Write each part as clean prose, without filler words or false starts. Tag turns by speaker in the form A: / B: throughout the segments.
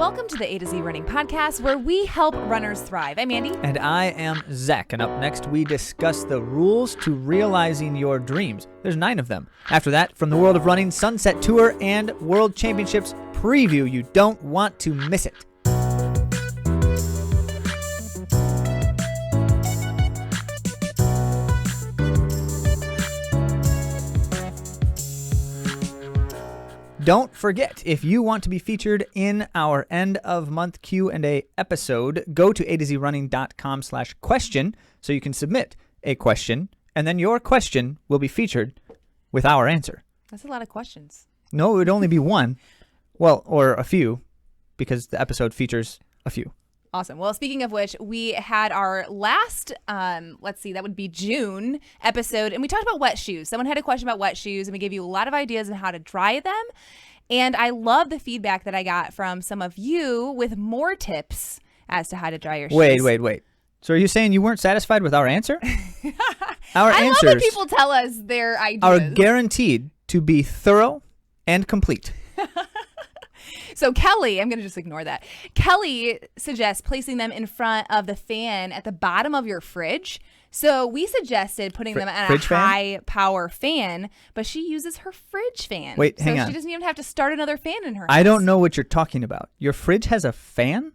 A: Welcome to the A to Z Running Podcast, where we help runners thrive. I'm Andy.
B: And I am Zach. And up next, we discuss the rules to realizing your dreams. There's 9 of them. After that, from the world of running, Sunset Tour, and World Championships preview. You don't want to miss it. Don't forget, if you want to be featured in our end of month Q&A episode, go to AtoZrunning.com/question so you can submit a question, and then your question will be featured with our answer.
A: That's a lot of questions.
B: No, it would only be one. Well, or a few, because the episode features a few.
A: Awesome. Well, speaking of which, we had our last, that would be June episode, and we talked about wet shoes. Someone had a question about wet shoes, and we gave you a lot of ideas on how to dry them. And I love the feedback that I got from some of you with more tips as to how to dry your shoes.
B: Wait. So are you saying you weren't satisfied with our answer? Our
A: I
B: answers
A: love when people tell us their ideas.
B: are guaranteed to be thorough and complete.
A: So Kelly, I'm going to just ignore that. Kelly suggests placing them in front of the fan at the bottom of your fridge. So we suggested putting them on a high power fan, but she uses her fridge fan.
B: Wait, hang on.
A: So she doesn't even have to start another fan in her house.
B: I don't know what you're talking about. Your fridge has a fan?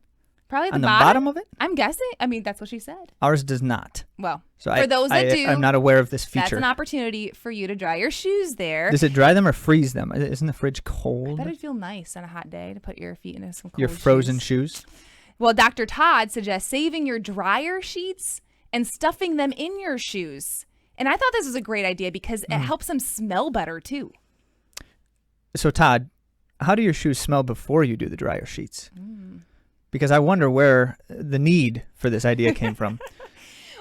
A: Probably at
B: on the bottom of it?
A: I'm guessing. I mean, that's what she said.
B: Ours does not.
A: Well,
B: so
A: for those that do,
B: I'm not aware of this feature.
A: That's an opportunity for you to dry your shoes there.
B: Does it dry them or freeze them? Isn't the fridge cold?
A: I bet it'd feel nice on a hot day to put your feet into some cold
B: Your frozen shoes?
A: Well, Dr. Todd suggests saving your dryer sheets and stuffing them in your shoes. And I thought this was a great idea because it helps them smell better too.
B: So Todd, how do your shoes smell before you do the dryer sheets? Because I wonder where the need for this idea came from.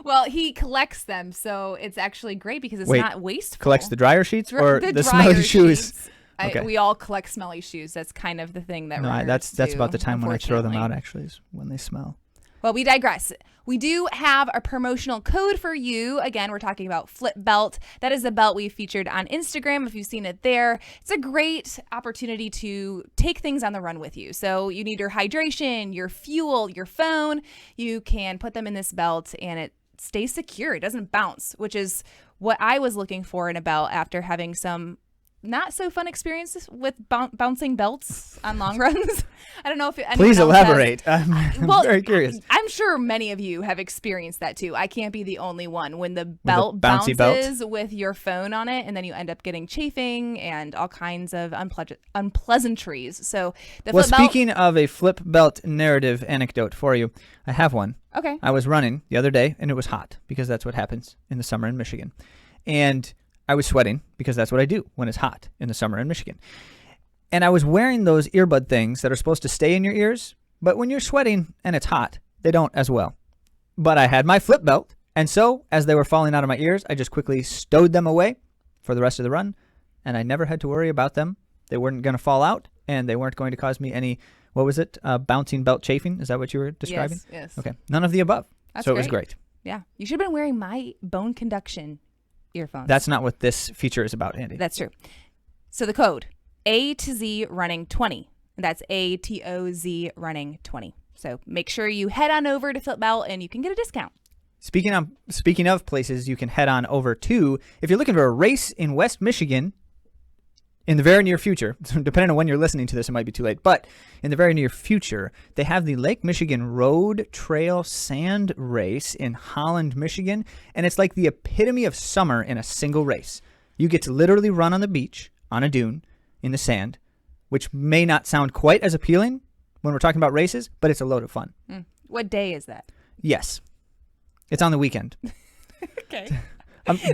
A: Well, he collects them, so it's actually great because it's not wasteful.
B: Collects the dryer sheets or the
A: dryer
B: smelly shoes?
A: Sheets. Okay. We all collect smelly shoes. That's kind of the thing that
B: that's
A: do,
B: about the time when I throw them out, actually, is when they smell.
A: Well, we digress. We do have a promotional code for you. Again, we're talking about Flip Belt. That is a belt we featured on Instagram, if you've seen it there. It's a great opportunity to take things on the run with you. So you need your hydration, your fuel, your phone. You can put them in this belt and it stays secure. It doesn't bounce, which is what I was looking for in a belt after having some not so fun experiences with bouncing belts on long runs. I don't know if
B: Please elaborate. I'm very curious.
A: I'm sure many of you have experienced that too. I can't be the only one when the belt bounces with your phone on it, and then you end up getting chafing and all kinds of unpleasantries. So
B: speaking of a flip belt narrative anecdote for you, I have one.
A: Okay.
B: I was running the other day and it was hot because that's what happens in the summer in Michigan. And I was sweating because that's what I do when it's hot in the summer in Michigan. And I was wearing those earbud things that are supposed to stay in your ears, but when you're sweating and it's hot, they don't as well. But I had my flip belt, and so as they were falling out of my ears, I just quickly stowed them away for the rest of the run, and I never had to worry about them. They weren't going to fall out, and they weren't going to cause me any, bouncing belt chafing? Is that what you were describing?
A: Yes.
B: Okay, none of the above.
A: That's
B: so
A: great.
B: It was great.
A: Yeah, you should have been wearing my bone conduction earphones.
B: That's not what this feature is about, Andy.
A: That's true. So the code, AtoZrunning 20. That's AtoZ Running 20. So make sure you head on over to Flip Belt and you can get a discount.
B: Speaking of places you can head on over to, if you're looking for a race in West Michigan in the very near future, depending on when you're listening to this, it might be too late, but in the very near future, they have the Lake Michigan Road Trail Sand Race in Holland, Michigan, and it's like the epitome of summer in a single race. You get to literally run on the beach, on a dune, in the sand, which may not sound quite as appealing when we're talking about races, but it's a load of fun.
A: What day is that?
B: Yes. It's on the weekend.
A: Okay.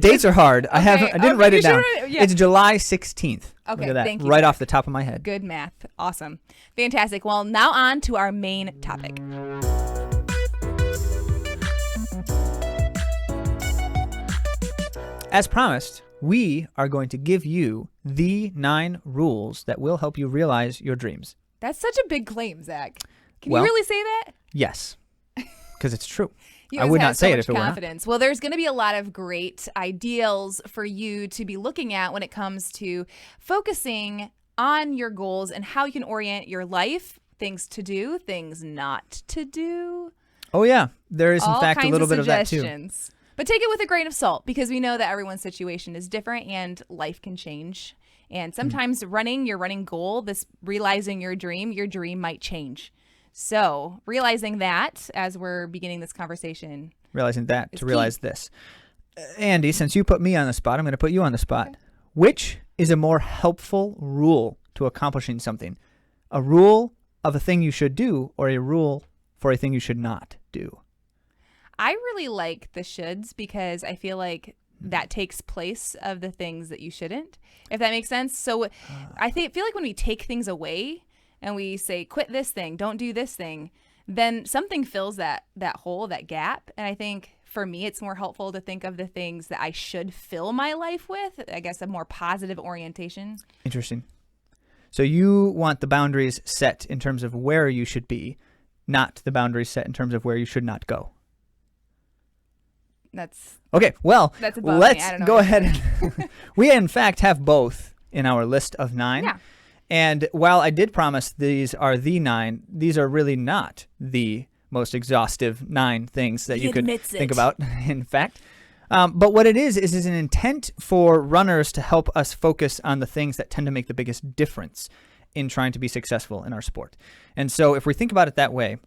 B: Dates are hard. I didn't write it down.
A: Yeah.
B: It's July 16th.
A: Okay,
B: Look at that.
A: thank you.
B: Right off the top of my head.
A: Good math. Awesome. Fantastic. Well, now on to our main topic.
B: As promised, we are going to give you the 9 rules that will help you realize your dreams.
A: That's such a big claim, Zach. Can you really say that?
B: Yes, because it's true.
A: You
B: I would
A: have
B: not say
A: so
B: it
A: much
B: if it were not.
A: confidence. Well, there's going to be a lot of great ideals for you to be looking at when it comes to focusing on your goals and how you can orient your life things to do, things not to do.
B: Oh, yeah. There is, in
A: All
B: fact, a
A: kinds
B: little
A: of
B: bit of that, too.
A: suggestions. But take it with a grain of salt because we know that everyone's situation is different and life can change. And sometimes your running goal, this realizing your dream might change. So realizing that as we're beginning this conversation.
B: Realizing that to
A: key.
B: realize this. Andy, since you put me on the spot, I'm going to put you on the spot. Okay. Which is a more helpful rule to accomplishing something? A rule of a thing you should do or a rule for a thing you should not do?
A: I really like the shoulds because I feel like that takes place of the things that you shouldn't, if that makes sense. So I feel like when we take things away and we say, quit this thing, don't do this thing, then something fills that hole, that gap. And I think for me, it's more helpful to think of the things that I should fill my life with, I guess a more positive orientation.
B: Interesting. So you want the boundaries set in terms of where you should be, not the boundaries set in terms of where you should not go.
A: That's
B: okay. Well, let's go ahead. We, in fact, have both in our list of 9.
A: Yeah.
B: And while I did promise these are the 9, these are really not the most exhaustive 9 things that you could think about, in fact. But what it is an intent for runners to help us focus on the things that tend to make the biggest difference in trying to be successful in our sport. And so if we think about it that way,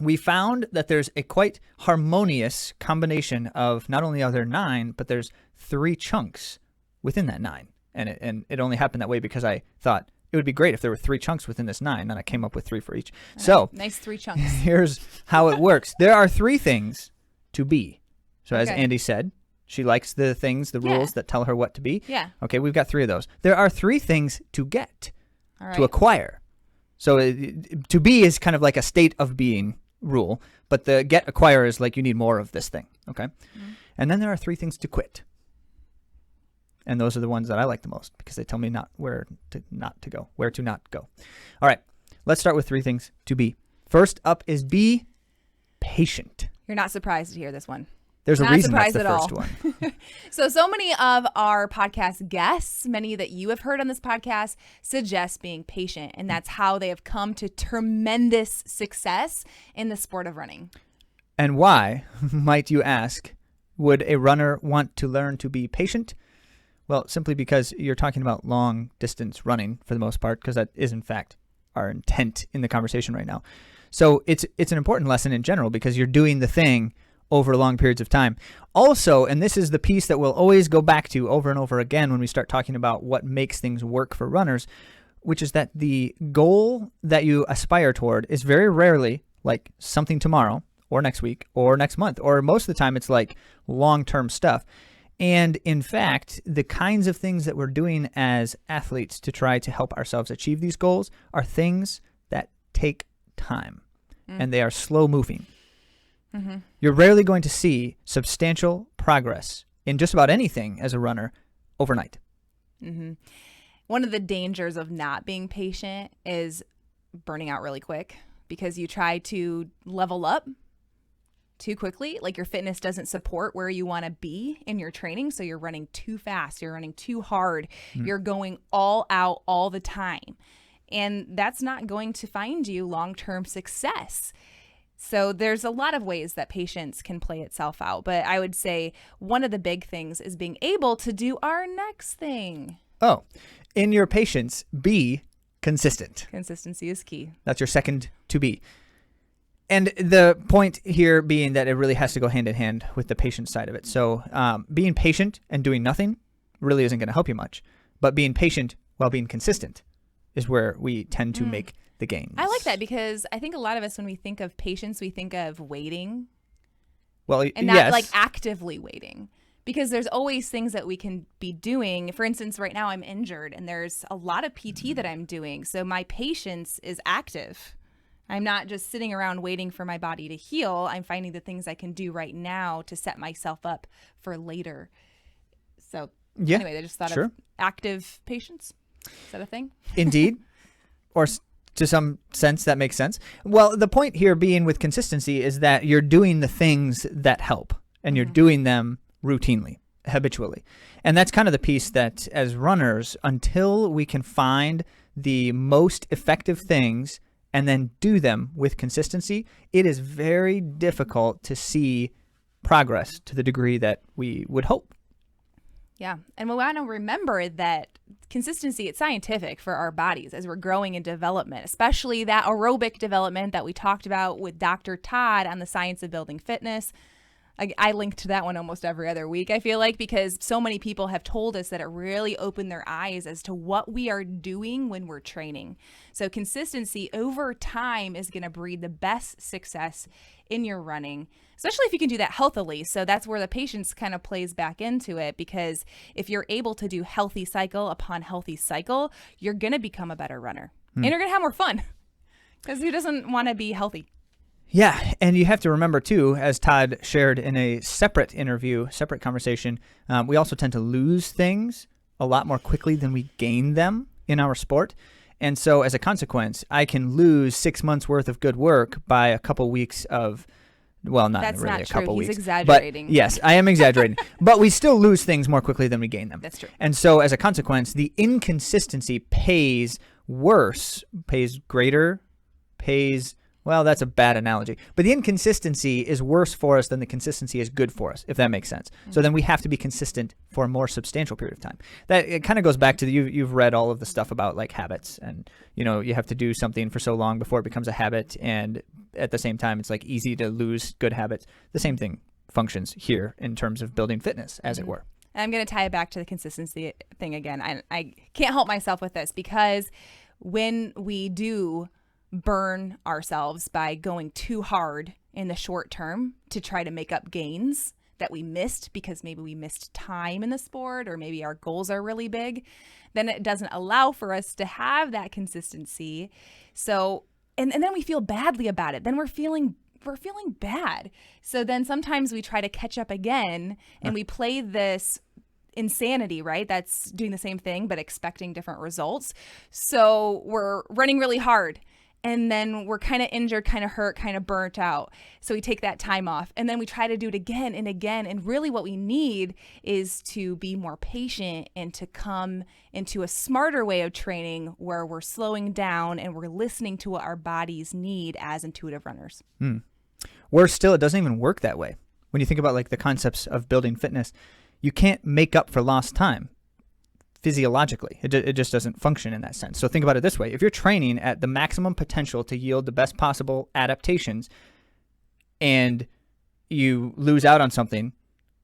B: we found that there's a quite harmonious combination of not only are there 9, but there's 3 chunks within that 9. And it only happened that way because I thought it would be great if there were 3 chunks within this 9, and I came up with 3 for each. So
A: nice 3 chunks.
B: Here's how it works. There are 3 things to be. So as Andy said, she likes the things, the rules that tell her what to be.
A: Yeah.
B: Okay, we've got 3 of those. There are 3 things to get, to acquire. So to be is kind of like a state of being rule, but the get acquire is like you need more of this thing. Okay. Mm-hmm. And then there are 3 things to quit. And those are the ones that I like the most because they tell me where to not go. All right, let's start with 3 things to be. First up is be patient.
A: You're not surprised to hear this one.
B: There's a reason that's the first one.
A: So many of our podcast guests, many that you have heard on this podcast, suggest being patient. And that's how they have come to tremendous success in the sport of running.
B: And why, might you ask, would a runner want to learn to be patient? Well, simply because you're talking about long distance running for the most part, because that is in fact our intent in the conversation right now. So it's an important lesson in general because you're doing the thing over long periods of time. Also, and this is the piece that we'll always go back to over and over again when we start talking about what makes things work for runners, which is that the goal that you aspire toward is very rarely like something tomorrow or next week or next month, or most of the time it's like long-term stuff. And in fact, the kinds of things that we're doing as athletes to try to help ourselves achieve these goals are things that take time and they are slow moving. Mm-hmm. You're rarely going to see substantial progress in just about anything as a runner overnight.
A: Mm-hmm. One of the dangers of not being patient is burning out really quick because you try to level up too quickly. Like your fitness doesn't support where you want to be in your training. So you're running too fast. You're running too hard. You're going all out all the time. And that's not going to find you long-term success. So there's a lot of ways that patience can play itself out. But I would say one of the big things is being able to do our next thing.
B: Oh, in your patience, be consistent.
A: Consistency is key.
B: That's your second to be. And the point here being that it really has to go hand in hand with the patient side of it. So being patient and doing nothing really isn't going to help you much. But being patient while being consistent is where we tend to make the gains.
A: I like that because I think a lot of us, when we think of patience, we think of waiting.
B: Well,
A: and not like actively waiting. Because there's always things that we can be doing. For instance, right now I'm injured and there's a lot of PT that I'm doing. So my patience is active. I'm not just sitting around waiting for my body to heal. I'm finding the things I can do right now to set myself up for later. So anyway, I just thought of active patience. Is that a thing?
B: Indeed. Or to some sense, that makes sense. Well, the point here being with consistency is that you're doing the things that help and you're doing them routinely, habitually. And that's kind of the piece that as runners, until we can find the most effective things and then do them with consistency, it is very difficult to see progress to the degree that we would hope.
A: Yeah. And we want to remember that consistency, it's scientific for our bodies as we're growing in development, especially that aerobic development that we talked about with Dr. Todd on the Science of Building Fitness. I link to that one almost every other week, I feel like, because so many people have told us that it really opened their eyes as to what we are doing when we're training. So consistency over time is going to breed the best success in your running, especially if you can do that healthily. So that's where the patience kind of plays back into it, because if you're able to do healthy cycle upon healthy cycle, you're going to become a better runner and you're going to have more fun, because who doesn't want to be healthy?
B: Yeah, and you have to remember too, as Todd shared in a separate interview, separate conversation, we also tend to lose things a lot more quickly than we gain them in our sport. And so as a consequence, I can lose 6 months worth of good work by a couple weeks of, well, not
A: That's
B: really
A: not
B: a couple
A: true. He's
B: weeks.
A: exaggerating.
B: But yes, I am exaggerating. But we still lose things more quickly than we gain them.
A: That's true.
B: And so as a consequence, the inconsistency pays worse, pays greater, pays... Well, that's a bad analogy. But the inconsistency is worse for us than the consistency is good for us, if that makes sense. So then we have to be consistent for a more substantial period of time. That it kind of goes back to you've read all of the stuff about like habits, and you have to do something for so long before it becomes a habit, and at the same time it's like easy to lose good habits. The same thing functions here in terms of building fitness, as it were.
A: And I'm going to tie it back to the consistency thing again. I can't help myself with this, because when we do burn ourselves by going too hard in the short term to try to make up gains that we missed because maybe we missed time in the sport, or maybe our goals are really big, then it doesn't allow for us to have that consistency. So, and then we feel badly about it. Then we're feeling bad. So then sometimes we try to catch up again, and we play this insanity, right? That's doing the same thing but expecting different results. So we're running really hard, and then we're kind of injured, kind of hurt, kind of burnt out. So we take that time off, and then we try to do it again and again. And really what we need is to be more patient and to come into a smarter way of training where we're slowing down and we're listening to what our bodies need as intuitive runners.
B: Worse still, it doesn't even work that way. When you think about like the concepts of building fitness, you can't make up for lost time. Physiologically, it just doesn't function in that sense. So think about it this way. If you're training at the maximum potential to yield the best possible adaptations, and you lose out on something,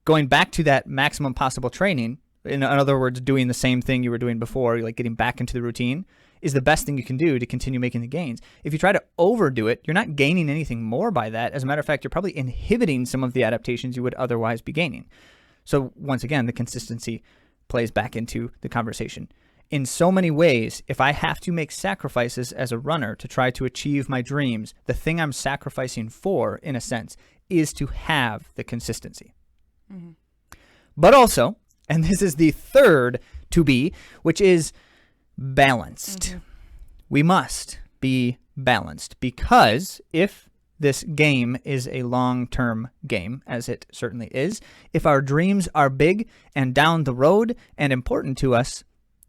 B: going back to that maximum possible training, in other words, doing the same thing you were doing before, like getting back into the routine, is the best thing you can do to continue making the gains. If you try to overdo it, you're not gaining anything more by that. As a matter of fact, you're probably inhibiting some of the adaptations you would otherwise be gaining. So once again, the consistency plays back into the conversation. In so many ways, if I have to make sacrifices as a runner to try to achieve my dreams, the thing I'm sacrificing for, in a sense, is to have the consistency. But also, and this is the third to be, which is balanced. We must be balanced, because if this game is a long-term game, as it certainly is, if our dreams are big and down the road and important to us,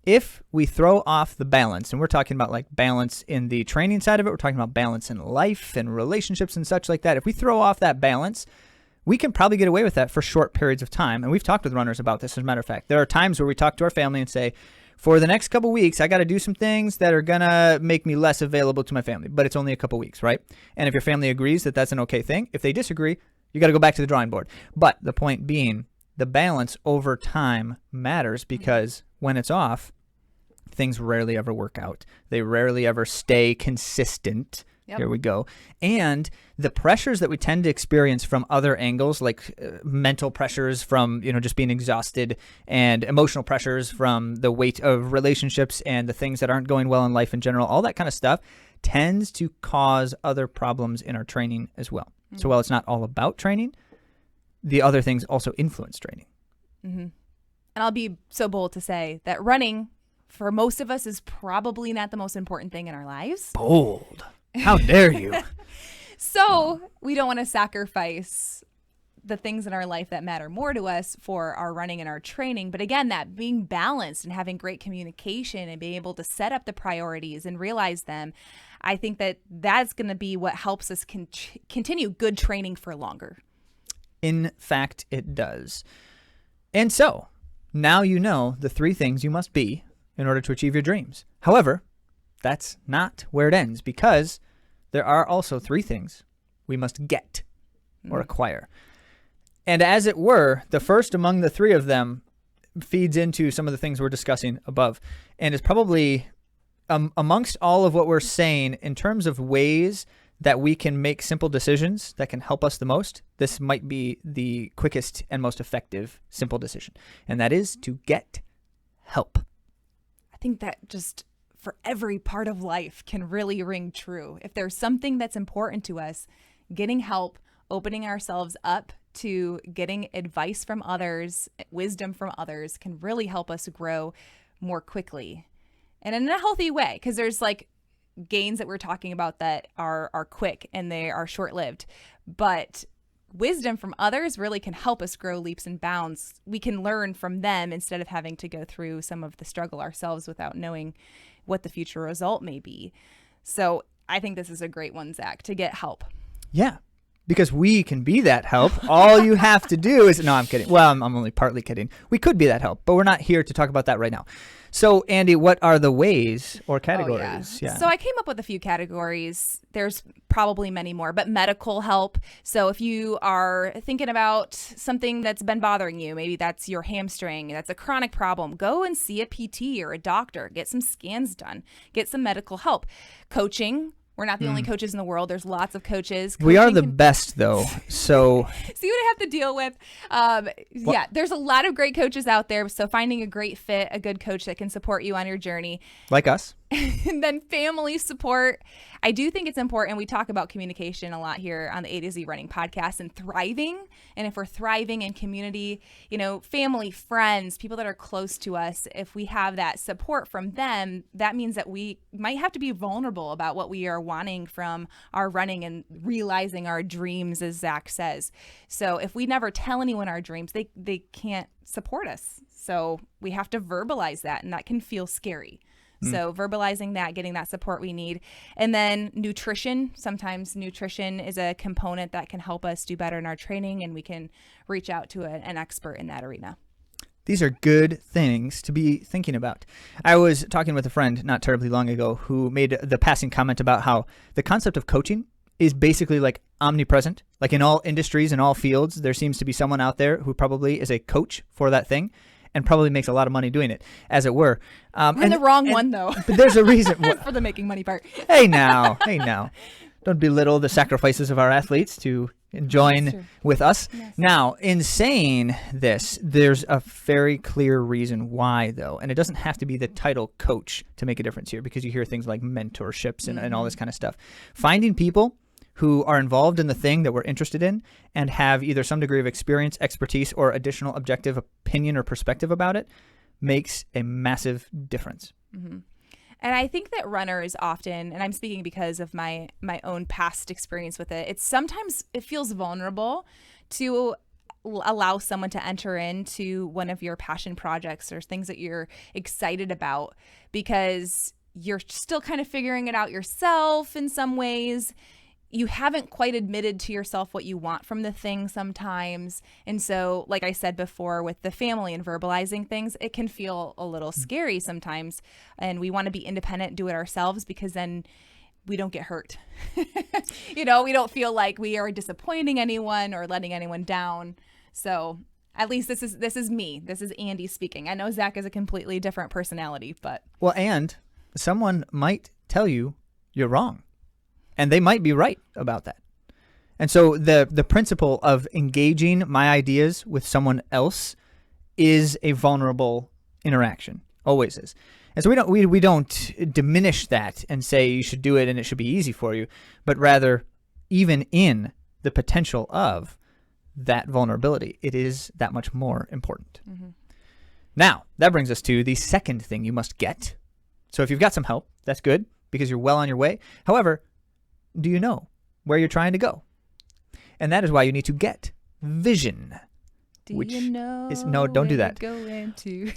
B: if we throw off the balance, and we're talking about like balance in the training side of it, we're talking about balance in life and relationships and such like that. If we throw off that balance, we can probably get away with that for short periods of time. And we've talked with runners about this, as a matter of fact. There are times where we talk to our family and say, for the next couple weeks, I got to do some things that are going to make me less available to my family, but it's only a couple weeks, right? And if your family agrees that that's an okay thing, if they disagree, you got to go back to the drawing board. But the point being, the balance over time matters, because when it's off, things rarely ever work out. They rarely ever stay consistent. Here we go. And the pressures that we tend to experience from other angles, like mental pressures from, just being exhausted, and emotional pressures from the weight of relationships and the things that aren't going well in life in general, all that kind of stuff tends to cause other problems in our training as well. So while it's not all about training, the other things also influence training.
A: And I'll be so bold to say that running, for most of us, is probably not the most important thing in our lives.
B: Bold. How dare you?
A: So we don't want to sacrifice the things in our life that matter more to us for our running and our training. But again, that being balanced and having great communication and being able to set up the priorities and realize them. I think that that's going to be what helps us continue good training for longer.
B: In fact, it does. And so, now you know the 3 things you must be in order to achieve your dreams. However, that's not where it ends, because there are also 3 things we must get or acquire. And as it were, the first among the 3 of them feeds into some of the things we're discussing above, and is probably amongst all of what we're saying in terms of ways that we can make simple decisions that can help us the most. This might be the quickest and most effective simple decision, and that is to get help.
A: I think that just for every part of life can really ring true. If there's something that's important to us, getting help, opening ourselves up to getting advice from others, wisdom from others, can really help us grow more quickly and in a healthy way. Because there's like gains that we're talking about that are quick and they are short-lived, but wisdom from others really can help us grow leaps and bounds. We can learn from them instead of having to go through some of the struggle ourselves without knowing what the future result may be. So I think this is a great one, Zach, to get help.
B: Yeah, because we can be that help. All you have to do is, no, I'm kidding. Well, I'm only partly kidding. We could be that help, but we're not here to talk about that right now. So, Andy, what are the ways or categories?
A: Yeah. So I came up with a few categories. There's probably many more, but medical help. So if you are thinking about something that's been bothering you, maybe that's your hamstring, that's a chronic problem, go and see a PT or a doctor, get some scans done, get some medical help. Coaching. We're not the only coaches in the world. There's lots of coaches.
B: We are the best, though. So
A: see what I have to deal with. Yeah, there's a lot of great coaches out there. So finding a great fit, a good coach that can support you on your journey.
B: Like us.
A: And then family support. I do think it's important. We talk about communication a lot here on the AtoZrunning podcast and thriving. And if we're thriving in community, you know, family, friends, people that are close to us, if we have that support from them, that means that we might have to be vulnerable about what we are wanting from our running and realizing our dreams, as Zach says. So if we never tell anyone our dreams, they can't support us. So we have to verbalize that, and that can feel scary. So verbalizing that, getting that support we need. And then nutrition. Sometimes nutrition is a component that can help us do better in our training, and we can reach out to an expert in that arena.
B: These are good things to be thinking about. I was talking with a friend not terribly long ago who made the passing comment about how the concept of coaching is basically like omnipresent. Like in all industries, in all fields, there seems to be someone out there who probably is a coach for that thing, and probably makes a lot of money doing it, as it were.
A: We're the wrong one, though.
B: But there's a reason.
A: For the making money part.
B: Hey now. Don't belittle the sacrifices of our athletes to join with us.
A: Yes.
B: Now, in saying this, there's a very clear reason why, though. And it doesn't have to be the title coach to make a difference here, because you hear things like mentorships and all this kind of stuff. Finding people who are involved in the thing that we're interested in and have either some degree of experience, expertise, or additional objective opinion or perspective about it makes a massive difference.
A: Mm-hmm. And I think that runners often, and I'm speaking because of my own past experience with it, sometimes it feels vulnerable to allow someone to enter into one of your passion projects or things that you're excited about, because you're still kind of figuring it out yourself in some ways. You haven't quite admitted to yourself what you want from the thing sometimes. And so, like I said before, with the family and verbalizing things, it can feel a little scary sometimes. And we want to be independent, do it ourselves, because then we don't get hurt. You know, we don't feel like we are disappointing anyone or letting anyone down. So at least this is me. This is Andy speaking. I know Zach is a completely different personality, but.
B: Well, and someone might tell you you're wrong. And they might be right about that. And so the principle of engaging my ideas with someone else is a vulnerable interaction. Always is. And so we don't diminish that and say you should do it and it should be easy for you, but rather, even in the potential of that vulnerability, it is that much more important. Mm-hmm. Now, that brings us to the second thing you must get. So if you've got some help, that's good, because you're well on your way. However, do you know where you're trying to go? And that is why you need to get vision. which
A: you know
B: is no, don't do that.
A: Go into.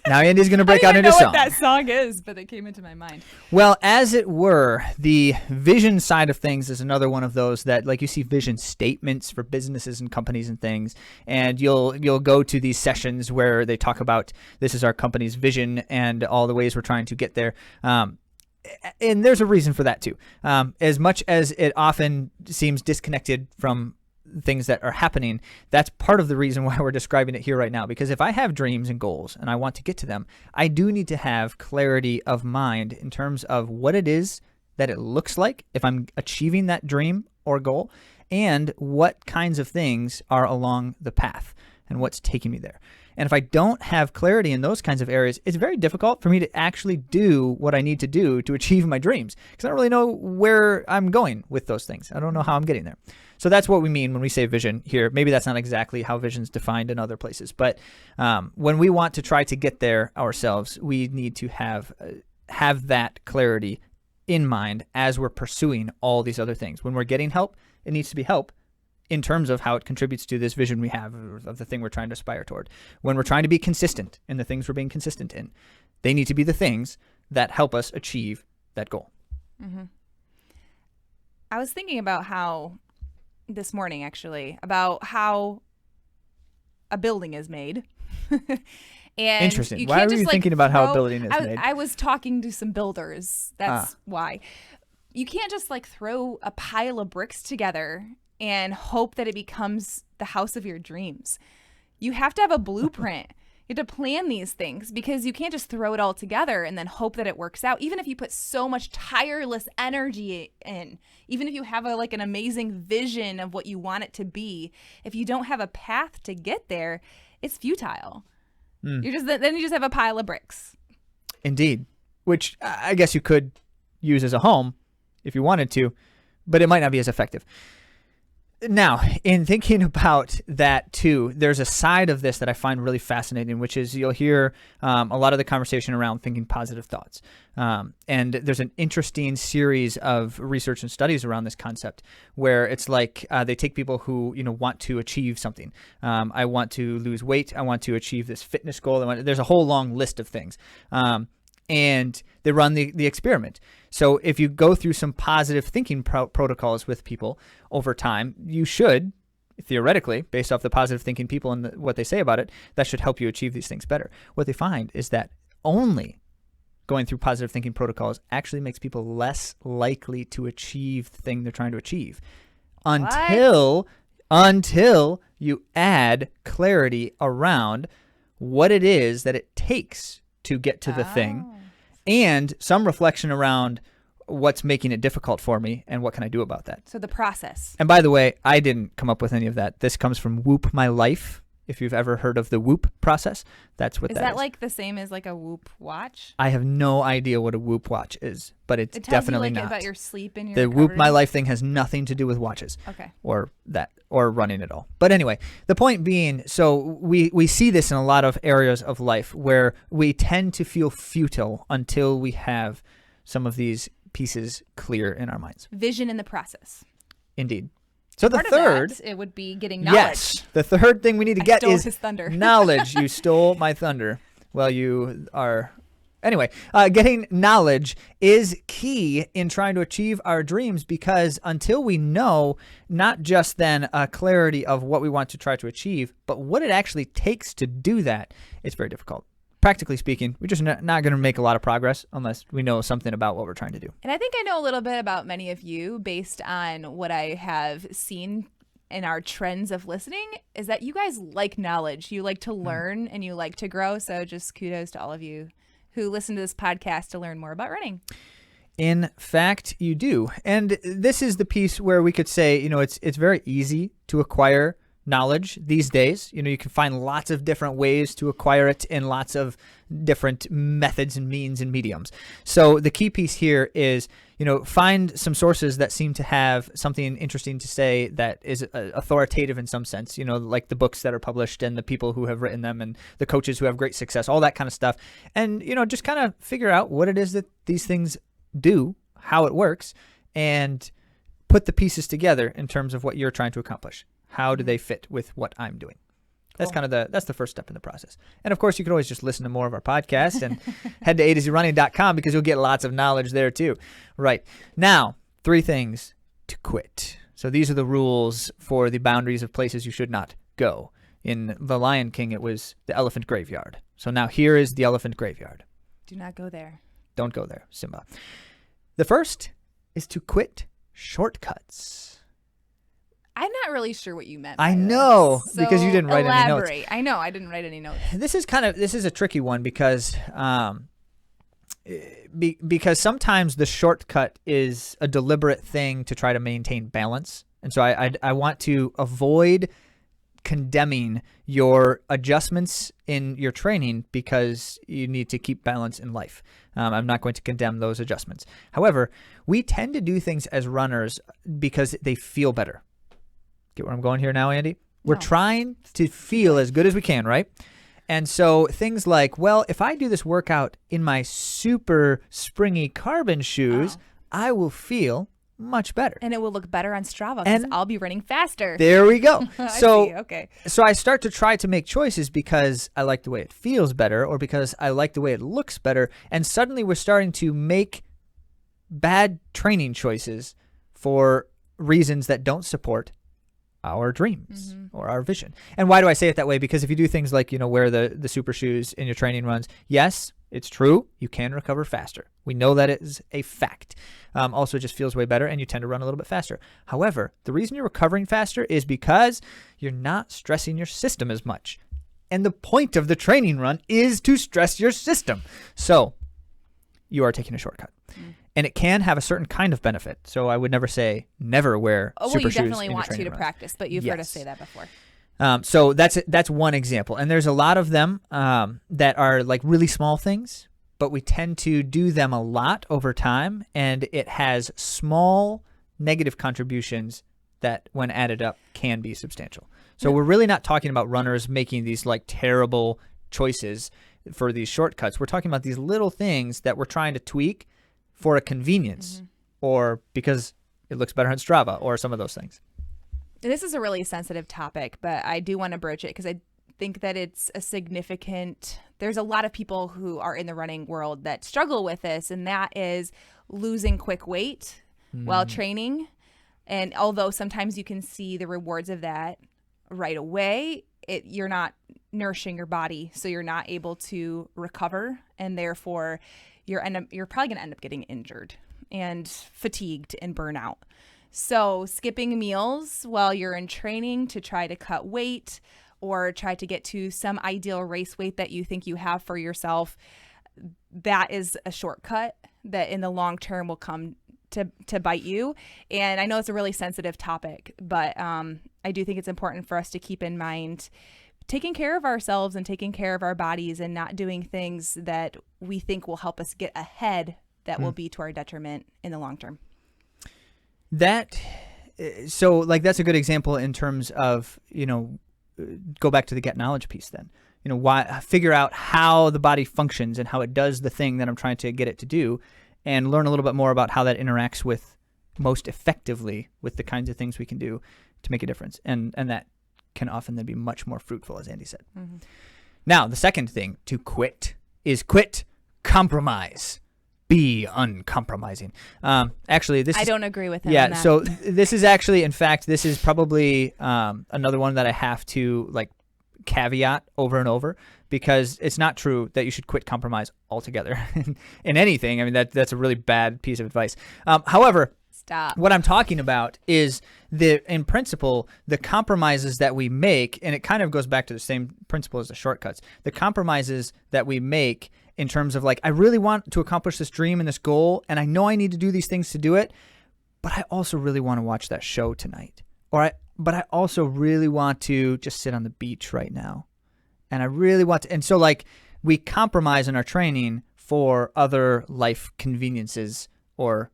B: Now Andy's going to break out into
A: I don't
B: song.
A: know what that song is, but it came into my mind.
B: Well, as it were, the vision side of things is another one of those that, like, you see vision statements for businesses and companies and things, and you'll go to these sessions where they talk about this is our company's vision and all the ways we're trying to get there. And there's a reason for that too. As much as it often seems disconnected from things that are happening, that's part of the reason why we're describing it here right now. Because if I have dreams and goals and I want to get to them, I do need to have clarity of mind in terms of what it is that it looks like if I'm achieving that dream or goal, and what kinds of things are along the path and what's taking me there. And if I don't have clarity in those kinds of areas, it's very difficult for me to actually do what I need to do to achieve my dreams, because I don't really know where I'm going with those things. I don't know how I'm getting there. So that's what we mean when we say vision here. Maybe that's not exactly how vision's defined in other places, but when we want to try to get there ourselves, we need to have that clarity in mind as we're pursuing all these other things. When we're getting help, it needs to be help in terms of how it contributes to this vision we have of the thing we're trying to aspire toward. When we're trying to be consistent in the things we're being consistent in, they need to be the things that help us achieve that goal.
A: Mm-hmm. I was thinking about how this morning, actually, about how a building is made. And
B: interesting. Why were you thinking about how a building is made?
A: I was talking to some builders. That's why. You can't just like throw a pile of bricks together and hope that it becomes the house of your dreams. You have to have a blueprint. You have to plan these things, because you can't just throw it all together and then hope that it works out. Even if you put so much tireless energy in, even if you have an amazing vision of what you want it to be, if you don't have a path to get there, it's futile. Then you just have a pile of bricks.
B: Indeed, which I guess you could use as a home if you wanted to, but it might not be as effective. Now, in thinking about that too, there's a side of this that I find really fascinating, which is you'll hear a lot of the conversation around thinking positive thoughts. And there's an interesting series of research and studies around this concept where it's like they take people who want to achieve something. I want to lose weight. I want to achieve this fitness goal. There's a whole long list of things. And they run the experiment. So if you go through some positive thinking protocols with people over time, you should, theoretically, based off the positive thinking people and what they say about it, that should help you achieve these things better. What they find is that only going through positive thinking protocols actually makes people less likely to achieve the thing they're trying to achieve until you add clarity around what it is that it takes to get to the thing, and some reflection around what's making it difficult for me and what can I do about that.
A: So the process.
B: And by the way, I didn't come up with any of that. This comes from Whoop My Life. If you've ever heard of the Whoop process, that's what that is.
A: Is that like the same as like a Whoop watch?
B: I have no idea what a Whoop watch is, but it's definitely not.
A: It tells you about your sleep and your
B: The Whoop My Life thing has nothing to do with watches.
A: Okay.
B: Or running at all. But anyway, the point being, so we see this in a lot of areas of life where we tend to feel futile until we have some of these pieces clear in our minds.
A: Vision in the process.
B: Indeed. So the
A: Part
B: third,
A: of that, it would be getting knowledge.
B: Yes, the third thing we need to get is
A: his thunder.
B: knowledge. You stole my thunder. Well, you are. Anyway, getting knowledge is key in trying to achieve our dreams, because until we know not just then clarity of what we want to try to achieve, but what it actually takes to do that, it's very difficult. Practically speaking, we're just not going to make a lot of progress unless we know something about what we're trying to do.
A: And I think I know a little bit about many of you based on what I have seen in our trends of listening, is that you guys like knowledge. You like to learn and you like to grow. So just kudos to all of you who listen to this podcast to learn more about running.
B: In fact, you do. And this is the piece where we could say, it's very easy to acquire knowledge these days. You can find lots of different ways to acquire it in lots of different methods and means and mediums. So the key piece here is, find some sources that seem to have something interesting to say that is authoritative in some sense, like the books that are published and the people who have written them and the coaches who have great success, all that kind of stuff. And, just kind of figure out what it is that these things do, how it works, and put the pieces together in terms of what you're trying to accomplish. How do they fit with what I'm doing? That's that's the first step in the process. And of course, you can always just listen to more of our podcast and head to AtoZrunning.com because you'll get lots of knowledge there too. Right. Now, 3 things to quit. So these are the rules for the boundaries of places you should not go. In The Lion King, it was the elephant graveyard. So now here is the elephant graveyard.
A: Do not go there.
B: Don't go there, Simba. The first is to quit shortcuts.
A: I'm not really sure what you meant.
B: I know, because you didn't write any notes.
A: I know, I didn't write any notes.
B: This is a tricky one because sometimes the shortcut is a deliberate thing to try to maintain balance. And so I want to avoid condemning your adjustments in your training because you need to keep balance in life. I'm not going to condemn those adjustments. However, we tend to do things as runners because they feel better. Get where I'm going here now, Andy? We're trying to feel as good as we can, right? And so things like, well, if I do this workout in my super springy carbon shoes, I will feel much better.
A: And it will look better on Strava because I'll be running faster.
B: There we go. So,
A: okay.
B: So I start to try to make choices because I like the way it feels better or because I like the way it looks better. And suddenly we're starting to make bad training choices for reasons that don't support our dreams or our vision. And why do I say it that way? Because if you do things like, wear the super shoes in your training runs, yes, it's true. You can recover faster. We know that is a fact. Also, it just feels way better and you tend to run a little bit faster. However, the reason you're recovering faster is because you're not stressing your system as much. And the point of the training run is to stress your system. So you are taking a shortcut. And it can have a certain kind of benefit. So I would never say never wear super shoes.
A: Well, you definitely want to practice, but you've heard us say that before.
B: So that's one example. And there's a lot of them that are like really small things, but we tend to do them a lot over time. And it has small negative contributions that when added up can be substantial. So we're really not talking about runners making these like terrible choices for these shortcuts. We're talking about these little things that we're trying to tweak for a convenience or because it looks better on Strava or some of those things.
A: This is a really sensitive topic, but I do want to broach it because I think that it's there's a lot of people who are in the running world that struggle with this, and that is losing quick weight while training. And although sometimes you can see the rewards of that right away, you're not nourishing your body, so you're not able to recover, and therefore you're probably going to end up getting injured and fatigued and burnout. So skipping meals while you're in training to try to cut weight or try to get to some ideal race weight that you think you have for yourself, that is a shortcut that in the long term will come to bite you. And I know it's a really sensitive topic, but I do think it's important for us to keep in mind taking care of ourselves and taking care of our bodies and not doing things that we think will help us get ahead that will be to our detriment in the long term.
B: So like that's a good example in terms of, go back to the get knowledge piece then. Figure out how the body functions and how it does the thing that I'm trying to get it to do and learn a little bit more about how that interacts with most effectively with the kinds of things we can do to make a difference. And that can often then be much more fruitful, as Andy said. Now, the second thing to quit is quit compromise. Be uncompromising. Actually, I
A: don't agree with him.
B: Yeah,
A: on that.
B: so this is actually, in fact, this is probably another one that I have to like caveat over and over because it's not true that you should quit compromise altogether in anything. I mean, that's a really bad piece of advice. However,
A: Stop.
B: What I'm talking about is in principle, the compromises that we make, and it kind of goes back to the same principle as the shortcuts, the compromises that we make in terms of like, I really want to accomplish this dream and this goal, and I know I need to do these things to do it, but I also really want to watch that show tonight. But I also really want to just sit on the beach right now. And I really want to, and so like we compromise in our training for other life conveniences or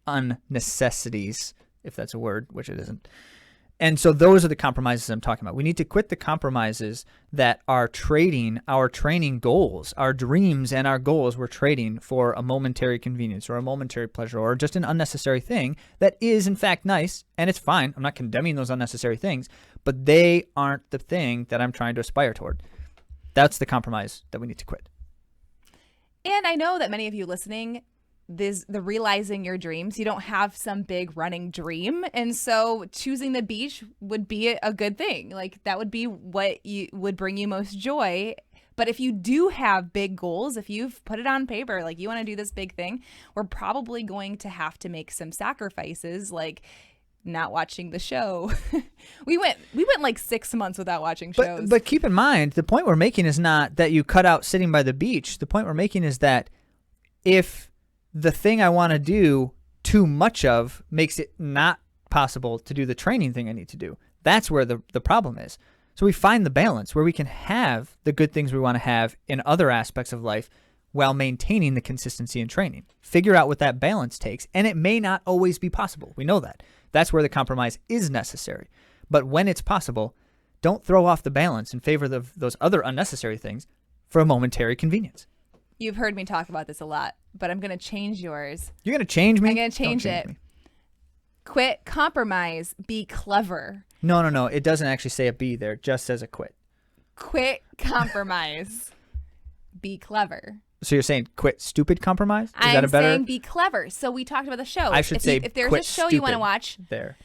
B: unnecessities, if that's a word, which it isn't. And so those are the compromises I'm talking about. We need to quit the compromises that are trading our training goals, our dreams and our goals we're trading for a momentary convenience or a momentary pleasure or just an unnecessary thing that is in fact nice and it's fine. I'm not condemning those unnecessary things, but they aren't the thing that I'm trying to aspire toward. That's the compromise that we need to quit.
A: And I know that many of you listening, the realizing your dreams, you don't have some big running dream. And so choosing the beach would be a good thing. Like that would be what would bring you most joy. But if you do have big goals, if you've put it on paper, like you want to do this big thing, we're probably going to have to make some sacrifices, like not watching the show. we went like 6 months without watching shows.
B: But keep in mind, the point we're making is not that you cut out sitting by the beach. The point we're making is that if the thing I want to do too much of makes it not possible to do the training thing I need to do, that's where the problem is. So we find the balance where we can have the good things we want to have in other aspects of life while maintaining the consistency in training. Figure out what that balance takes, and it may not always be possible. We know that. That's where the compromise is necessary. But when it's possible, don't throw off the balance in favor of those other unnecessary things for a momentary convenience.
A: You've heard me talk about this a lot, but I'm going to change yours.
B: You're going to change me?
A: I'm going to change it. Me. Quit, compromise, be clever.
B: No. It doesn't actually say a B there. It just says a quit.
A: Quit, compromise, be clever.
B: So you're saying quit stupid compromise?
A: I'm
B: that a better?
A: saying be clever. So we talked about the show.
B: I should say
A: if there's
B: quit
A: a show you want to watch,
B: there.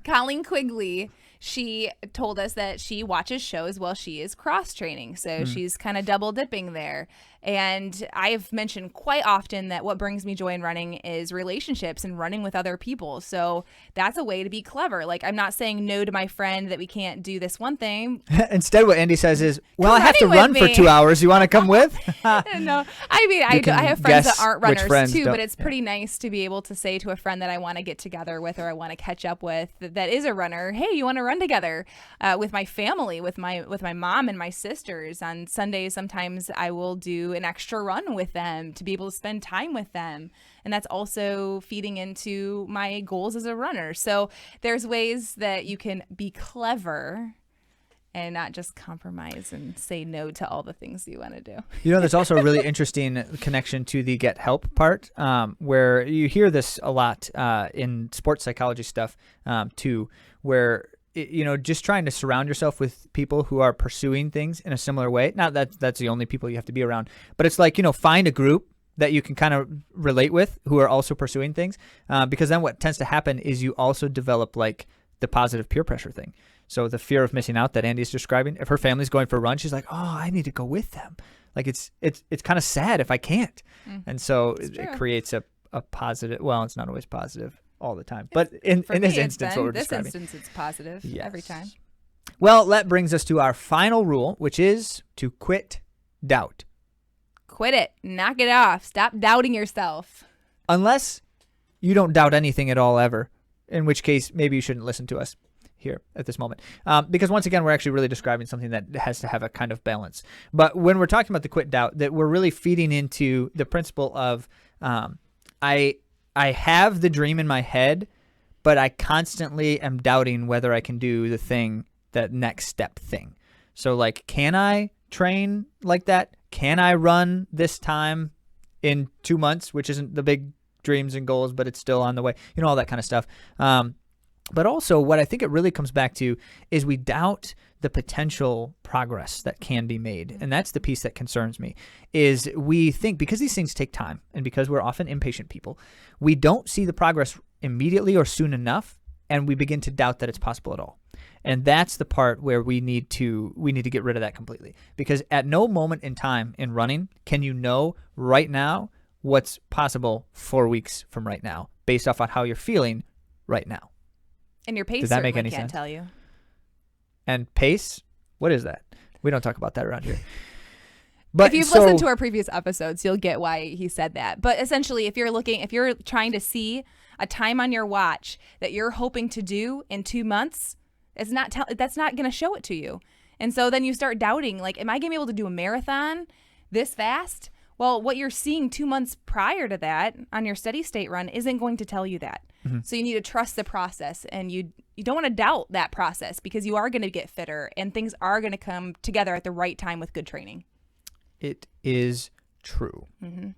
A: Colleen Quigley, she told us that she watches shows while she is cross training. So she's kind of double dipping there. And I've mentioned quite often that what brings me joy in running is relationships and running with other people. So that's a way to be clever. Like, I'm not saying no to my friend that we can't do this one thing.
B: Instead, what Andy says is, well, I have to run for 2 hours. You want to come with?
A: No, I mean, I have friends that aren't runners too, but it's pretty nice to be able to say to a friend that I want to get together with or I want to catch up with that is a runner, hey, you want to run together? With my family, with my mom and my sisters. On Sundays, sometimes I will do an extra run with them to be able to spend time with them. And that's also feeding into my goals as a runner. So there's ways that you can be clever and not just compromise and say no to all the things you want to do.
B: You know, there's also a really interesting connection to the get help part, where you hear this a lot in sports psychology stuff too, where just trying to surround yourself with people who are pursuing things in a similar way. Not that that's the only people you have to be around, but it's like, find a group that you can kind of relate with who are also pursuing things. Because then what tends to happen is you also develop like the positive peer pressure thing. So the fear of missing out that Andy's describing, if her family's going for a run, she's like, oh, I need to go with them. Like it's kind of sad if I can't. And so it creates a positive, well, it's not always positive all the time, but in this instance, what we're describing.
A: This instance, it's positive every time.
B: Well, that brings us to our final rule, which is to quit doubt.
A: Quit it. Knock it off. Stop doubting yourself.
B: Unless you don't doubt anything at all ever, in which case maybe you shouldn't listen to us here at this moment. Because once again, we're actually really describing something that has to have a kind of balance. But when we're talking about the quit doubt, that we're really feeding into the principle of I have the dream in my head, but I constantly am doubting whether I can do the thing, that next step thing. So like, can I train like that? Can I run this time in 2 months, which isn't the big dreams and goals, but it's still on the way, all that kind of stuff. But also what I think it really comes back to is we doubt the potential progress that can be made. And that's the piece that concerns me, is we think because these things take time and because we're often impatient people, we don't see the progress immediately or soon enough, and we begin to doubt that it's possible at all. And that's the part where we need to get rid of that completely. Because at no moment in time in running can you know right now what's possible 4 weeks from right now based off on how you're feeling right now.
A: And your pace
B: Does that make any
A: can't
B: sense?
A: tell you.
B: And pace? What is that? We don't talk about that around here. But
A: if you've listened to our previous episodes, you'll get why he said that. But essentially, if you're trying to see a time on your watch that you're hoping to do in 2 months, that's not going to show it to you. And so then you start doubting, like, am I going to be able to do a marathon this fast? Well, what you're seeing 2 months prior to that on your steady state run isn't going to tell you that. Mm-hmm. So you need to trust the process, and you don't want to doubt that process, because you are going to get fitter and things are going to come together at the right time with good training.
B: It is true.
A: Mm-hmm.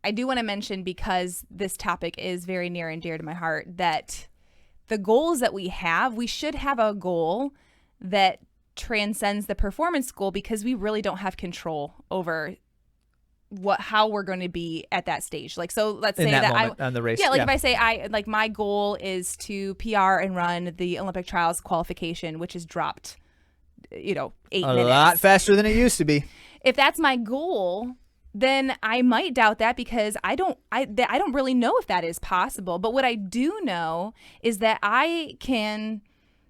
A: I do want to mention, because this topic is very near and dear to my heart, that the goals that we have, we should have a goal that transcends the performance goal, because we really don't have control over how we're going to be at that stage. Like, so let's say that
B: on the race.
A: Yeah, like if I say my goal is to PR and run the Olympic trials qualification, which is dropped, 8 minutes.
B: A lot faster than it used to be.
A: If that's my goal, then I might doubt that, because I don't really know if that is possible. But what I do know is that I can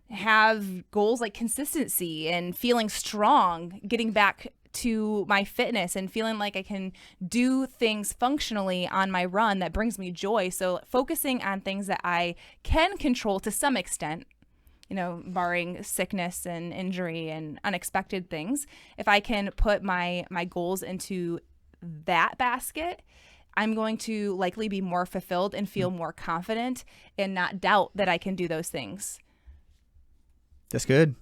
A: have goals like consistency and feeling strong, getting back to my fitness and feeling like I can do things functionally on my run that brings me joy. So focusing on things that I can control to some extent, barring sickness and injury and unexpected things. If I can put my goals into that basket, I'm going to likely be more fulfilled and feel more confident and not doubt that I can do those things.
B: That's good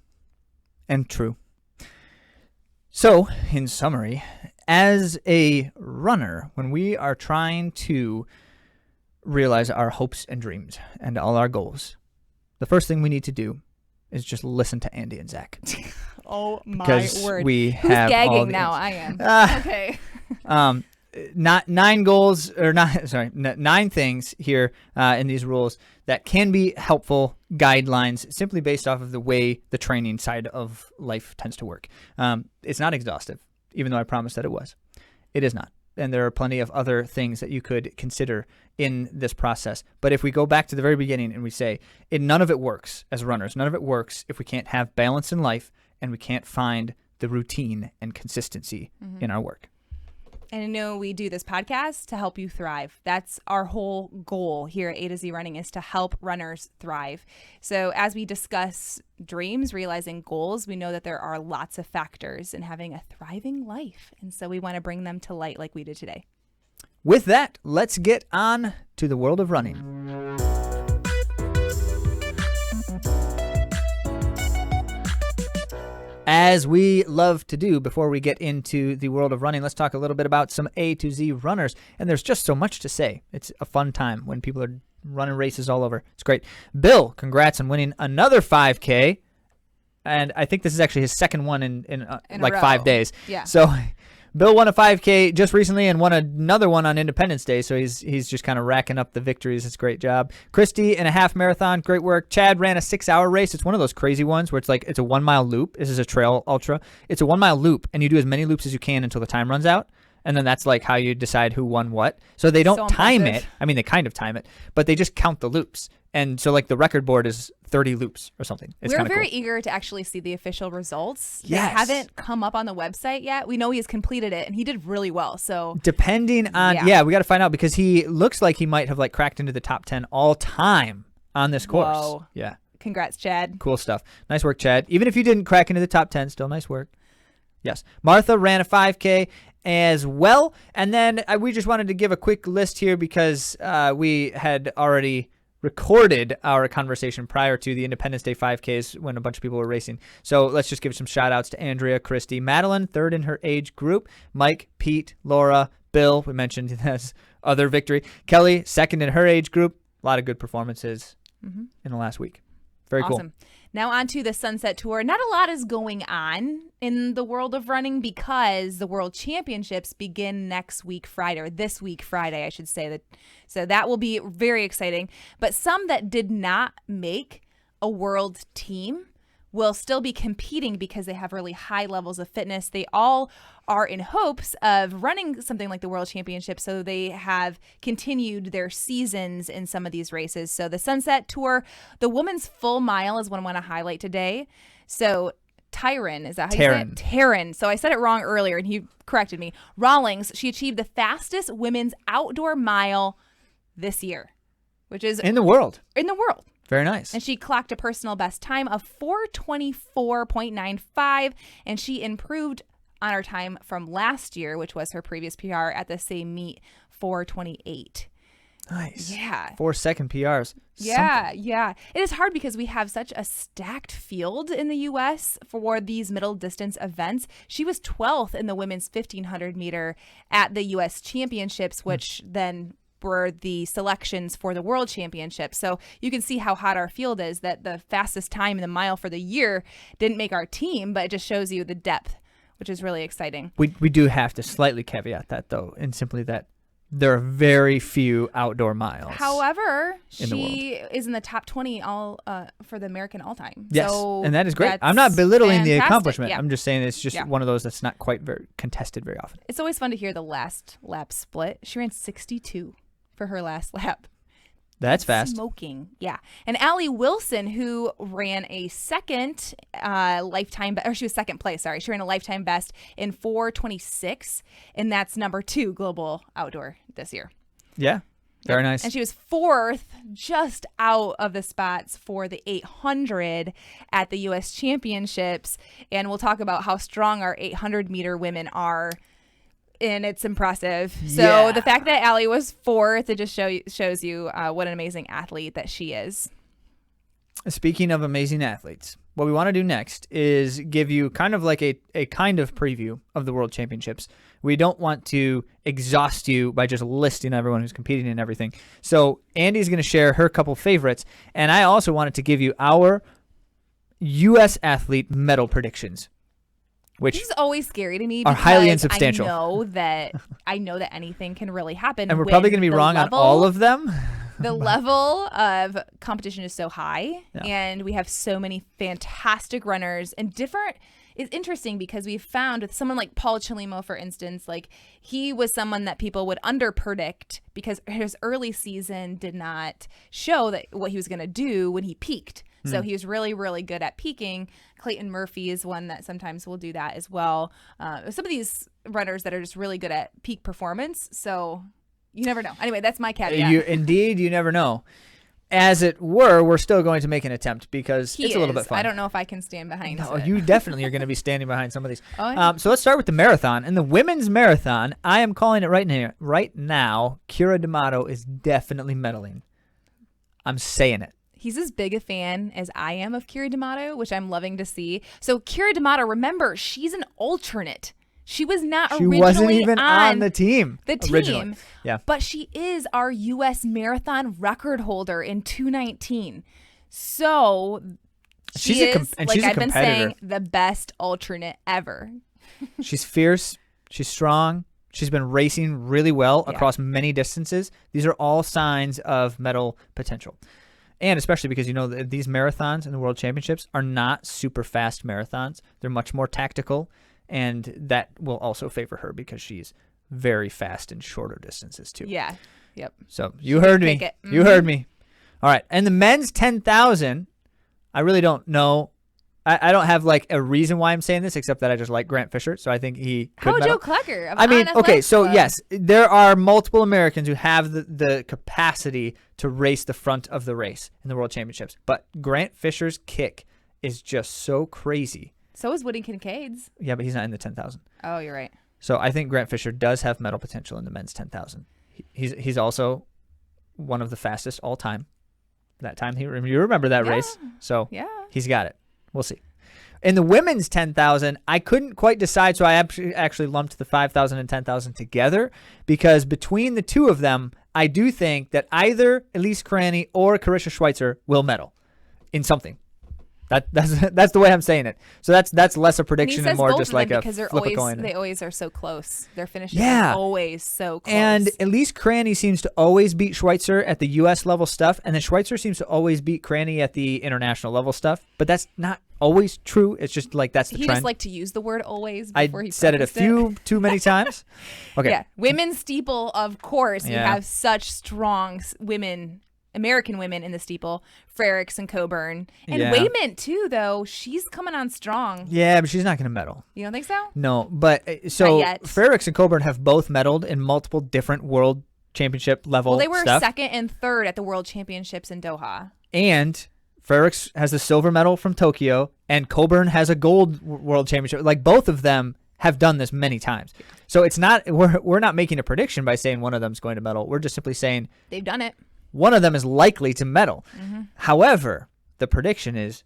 B: and true. So, in summary, as a runner, when we are trying to realize our hopes and dreams and all our goals, the first thing we need to do is just listen to Andy and Zach.
A: Oh my
B: because
A: word!
B: We
A: Who's
B: have
A: gagging
B: all the
A: now? I am. Okay.
B: Not 9 goals or not. Sorry, 9 things here in these rules that can be helpful guidelines, simply based off of the way the training side of life tends to work. It's not exhaustive, even though I promised that it was. It is not. And there are plenty of other things that you could consider in this process. But if we go back to the very beginning and we say, none of it works as runners, none of it works if we can't have balance in life and we can't find the routine and consistency in our work.
A: And I know we do this podcast to help you thrive. That's our whole goal here at AtoZrunning, is to help runners thrive. So as we discuss dreams, realizing goals, we know that there are lots of factors in having a thriving life. And so we want to bring them to light like we did today.
B: With that, let's get on to the world of running. As we love to do before we get into the world of running, let's talk a little bit about some A to Z runners. And there's just so much to say. It's a fun time when people are running races all over. It's great. Bill, congrats on winning another 5K. And I think this is actually his second one in like 5 days.
A: Yeah.
B: So Bill won a 5K just recently and won another one on Independence Day, so he's just kind of racking up the victories. It's a great job. Christy in a half marathon, great work. Chad ran a 6-hour race. It's one of those crazy ones where it's a 1 mile loop. This is a trail ultra. It's a 1 mile loop, and you do as many loops as you can until the time runs out. And then that's like how you decide who won what. So they don't time it. I mean, they kind of time it, but they just count the loops. And so like the record board is 30 loops or something. It's
A: We're very
B: cool.
A: eager to actually see the official results.
B: Yes.
A: They haven't come up on the website yet. We know he has completed it, and he did really well. So
B: depending on, we got to find out, because he looks like he might have like cracked into the top 10 all time on this course.
A: Whoa.
B: Yeah.
A: Congrats, Chad.
B: Cool stuff. Nice work, Chad. Even if you didn't crack into the top 10, still nice work. Yes. Martha ran a 5K as well. And then we just wanted to give a quick list here because we had already recorded our conversation prior to the Independence Day 5Ks when a bunch of people were racing. So let's just give some shout outs to Andrea, Christy, Madeline, third in her age group, Mike, Pete, Laura, Bill, we mentioned his other victory, Kelly, second in her age group. A lot of good performances in the last week. Very
A: awesome.
B: Cool.
A: Now on to the Sunset Tour. Not a lot is going on in the world of running because the World Championships begin next week Friday, or this week Friday, I should say. So that will be very exciting. But some that did not make a world team will still be competing because they have really high levels of fitness. They all are in hopes of running something like the World Championship, so they have continued their seasons in some of these races. So the Sunset Tour, the women's full mile is what I want to highlight today. So Tyron, is that how you say it? Taryn. So I said it wrong earlier, and he corrected me. Rawlings, she achieved the fastest women's outdoor mile this year, which is
B: in the world.
A: In the world.
B: Very nice.
A: And she clocked a personal best time of 4:24.95, and she improved on her time from last year, which was her previous PR at the same meet, 4:28.
B: Nice.
A: Yeah.
B: 4-second PRs.
A: Yeah, yeah. It is hard because we have such a stacked field in the U.S. for these middle distance events. She was 12th in the women's 1,500 meter at the U.S. Championships, which then were the selections for the World Championship. So you can see how hot our field is, that the fastest time in the mile for the year didn't make our team, but it just shows you the depth, which is really exciting.
B: We do have to slightly caveat that, though, and simply that there are very few outdoor miles.
A: However,
B: in the
A: she is in the top 20 all for the American all-time.
B: Yes,
A: so
B: and that is great.
A: that's
B: I'm not belittling the
A: fantastic.
B: accomplishment.
A: Yeah.
B: I'm just saying it's just one of those that's not quite very contested very often.
A: It's always fun to hear the last lap split. She ran 62 for her last lap.
B: That's fast.
A: Smoking. Yeah. And Allie Wilson, who ran a second lifetime, or she was second place, sorry. She ran a lifetime best in 4:26, and that's number 2 global outdoor this year.
B: Yeah. Very nice.
A: And she was 4th, just out of the spots for the 800 at the U.S. Championships. And we'll talk about how strong our 800-meter women are. And it's impressive. So the fact that Allie was 4th, it just shows you what an amazing athlete that she is.
B: Speaking of amazing athletes, what we want to do next is give you kind of like a kind of preview of the World Championships. We don't want to exhaust you by just listing everyone who's competing and everything. So Andy's going to share her couple favorites, and I also wanted to give you our U.S. athlete medal predictions. Which
A: this is always scary to me
B: are
A: because
B: highly insubstantial.
A: I know that anything can really happen.
B: And we're probably going to be wrong on all of them.
A: The level of competition is so high, and we have so many fantastic runners and different. It's interesting because we've found with someone like Paul Chalimo, for instance, like he was someone that people would underpredict because his early season did not show that what he was going to do when he peaked. So he was really, really good at peaking. Clayton Murphy is one that sometimes will do that as well. Some of these runners that are just really good at peak performance. So you never know. Anyway, that's my caveat.
B: Indeed, you never know. As it were, we're still going to make an attempt because it's a little bit fun.
A: I don't know if I can stand behind it.
B: You definitely are going to be standing behind some of these.
A: Oh, yeah.
B: So let's start with the marathon. In the women's marathon, I am calling it right now, Kira D'Amato is definitely medaling. I'm saying it.
A: He's as big a fan as I am of Kira D'Amato, which I'm loving to see. So Kira D'Amato, remember, she's an alternate. She was not originally
B: wasn't even on the team.
A: Originally.
B: Yeah.
A: But she is our U.S. marathon record holder in 2:19. So she's I've been saying, the best alternate ever.
B: She's fierce. She's strong. She's been racing really well across many distances. These are all signs of medal potential. And especially because, these marathons in the World Championships are not super fast marathons. They're much more tactical, and that will also favor her because she's very fast in shorter distances too.
A: Yeah. Yep.
B: So you heard me.
A: Mm-hmm.
B: You heard me. All right. And the men's 10,000, I really don't know. I don't have like a reason why I'm saying this except that I just like Grant Fisher, so I think he could medal.
A: Joe Klecker?
B: I mean, okay, so yes, there are multiple Americans who have the capacity to race the front of the race in the World Championships, but Grant Fisher's kick is just so crazy.
A: So is Woody Kincaid's.
B: Yeah, but he's not in the 10,000.
A: Oh, you're right.
B: So I think Grant Fisher does have medal potential in the men's 10,000. He's also one of the fastest all time. That time you remember that race, so he's got it. We'll see. In the women's 10,000, I couldn't quite decide, so I actually lumped the 5,000 and 10,000 together because between the two of them, I do think that either Elise Cranny or Carissa Schweitzer will medal in something. That's the way I'm saying it. So that's less a prediction and more just like a flip a coin.
A: They always are so close. Their finishes are always so close.
B: And Elise Cranny seems to always beat Schweitzer at the U.S. level stuff, and then Schweitzer seems to always beat Cranny at the international level stuff. But that's not always true. It's just like that's the trend.
A: He just liked to use the word always before he
B: said it too many times. Okay.
A: Yeah. Women's steeple, of course. You have such strong American women in the steeple, Frericks and Coburn. And Waymont, too, though. She's coming on strong.
B: Yeah, but she's not going to medal.
A: You don't think so?
B: No, but so
A: Not yet.
B: Frericks and Coburn have both medaled in multiple different World Championship level
A: Well, they were
B: stuff.
A: second and third at the World Championships in Doha.
B: And Frericks has a silver medal from Tokyo, and Coburn has a gold World Championship. Like, both of them have done this many times. So it's not we're not making a prediction by saying one of them is going to medal. We're just simply saying
A: they've done it.
B: One of them is likely to medal.
A: Mm-hmm.
B: However, the prediction is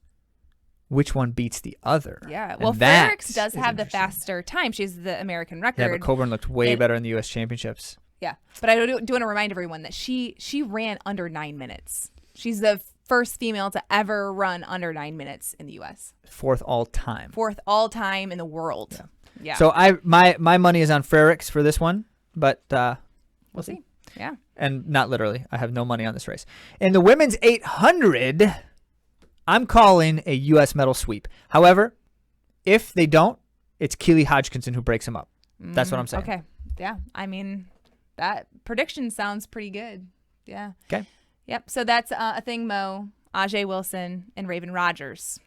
B: which one beats the other.
A: Yeah. Well, Frericks does have the faster time. She's the American record.
B: Yeah, but Coburn looked way better in the U.S. Championships.
A: Yeah. But I do want to remind everyone that she ran under 9 minutes. She's the first female to ever run under 9 minutes in the U.S.
B: Fourth all time.
A: Fourth all time in the world.
B: Yeah.
A: Yeah.
B: So my money is on Frericks for this one, but
A: we'll see. Yeah.
B: And not literally. I have no money on this race. In the women's 800, I'm calling a U.S. medal sweep. However, if they don't, it's Keely Hodgkinson who breaks them up. That's what I'm saying.
A: Okay. Yeah. I mean, that prediction sounds pretty good. Yeah.
B: Okay.
A: Yep. So that's a thing, Mo, Ajay Wilson, and Raven Rogers.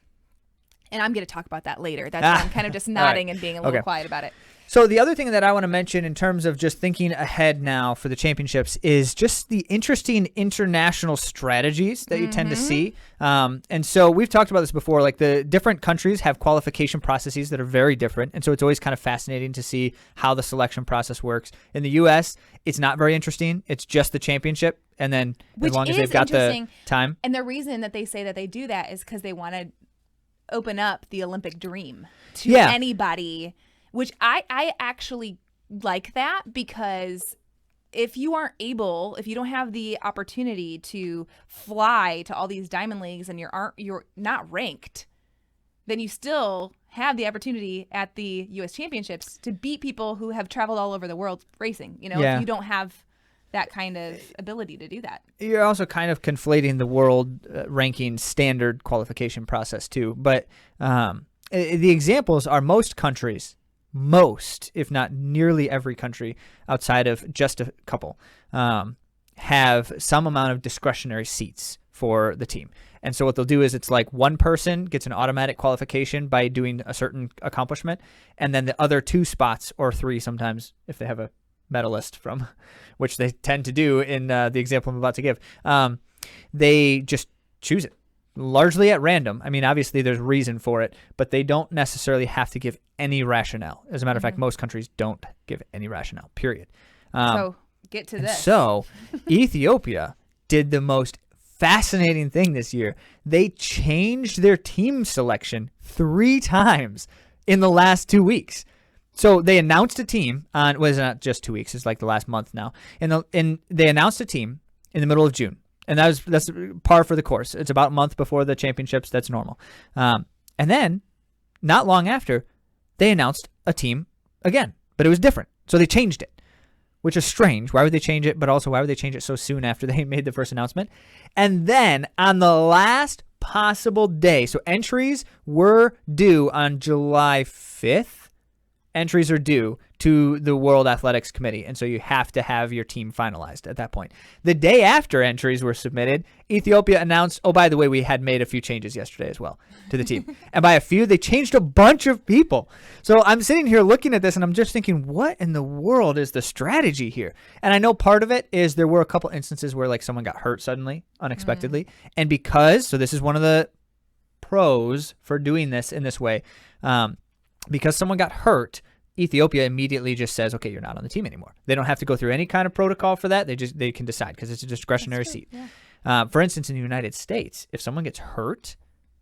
A: And I'm going to talk about that later. That's why I'm kind of just nodding and being a little quiet about it.
B: So the other thing that I want to mention in terms of just thinking ahead now for the championships is just the interesting international strategies that you tend to see. And so we've talked about this before, like the different countries have qualification processes that are very different. And so it's always kind of fascinating to see how the selection process works. In the U.S., it's not very interesting. It's just the championship. And then as long as they've got the time.
A: And the reason that they say that they do that is because they want to open up the Olympic dream to anybody. Which I actually like that, because if you don't have the opportunity to fly to all these diamond leagues and you're not ranked, then you still have the opportunity at the U.S. Championships to beat people who have traveled all over the world racing. You know, if you don't have that kind of ability to do that. You're
B: also kind of conflating the world ranking standard qualification process too. But the examples are most countries. Most, if not nearly every country outside of just a couple, have some amount of discretionary seats for the team. And so what they'll do is it's like one person gets an automatic qualification by doing a certain accomplishment, and then the other 2 spots, or 3 sometimes if they have a medalist from, which they tend to do in the example I'm about to give, they just choose it. Largely at random. I mean, obviously there's reason for it, but they don't necessarily have to give any rationale. As a matter of fact, most countries don't give any rationale, period.
A: So get to this.
B: So Ethiopia did the most fascinating thing this year. They changed their team selection 3 times in the last 2 weeks. So they announced a team on, well, it's not just 2 weeks, it's like the last month now. And they announced a team in the middle of June. And that's par for the course. It's about a month before the championships. That's normal. And then, not long after, they announced a team again. But it was different. So they changed it, which is strange. Why would they change it? But also, why would they change it so soon after they made the first announcement? And then, on the last possible day, so entries were due on July 5th. Entries are due to the World Athletics Committee, and so you have to have your team finalized at that point. The day after entries were submitted, Ethiopia announced, oh, by the way, we had made a few changes yesterday as well to the team. And by a few, they changed a bunch of people. So I'm sitting here looking at this, and I'm just thinking, what in the world is the strategy here? And I know part of it is there were a couple instances where like someone got hurt suddenly, unexpectedly. And so this is one of the pros for doing this in this way, because someone got hurt, Ethiopia immediately just says, okay, you're not on the team anymore. They don't have to go through any kind of protocol for that. They can decide because it's a discretionary seat. Yeah. For instance, in the United States, if someone gets hurt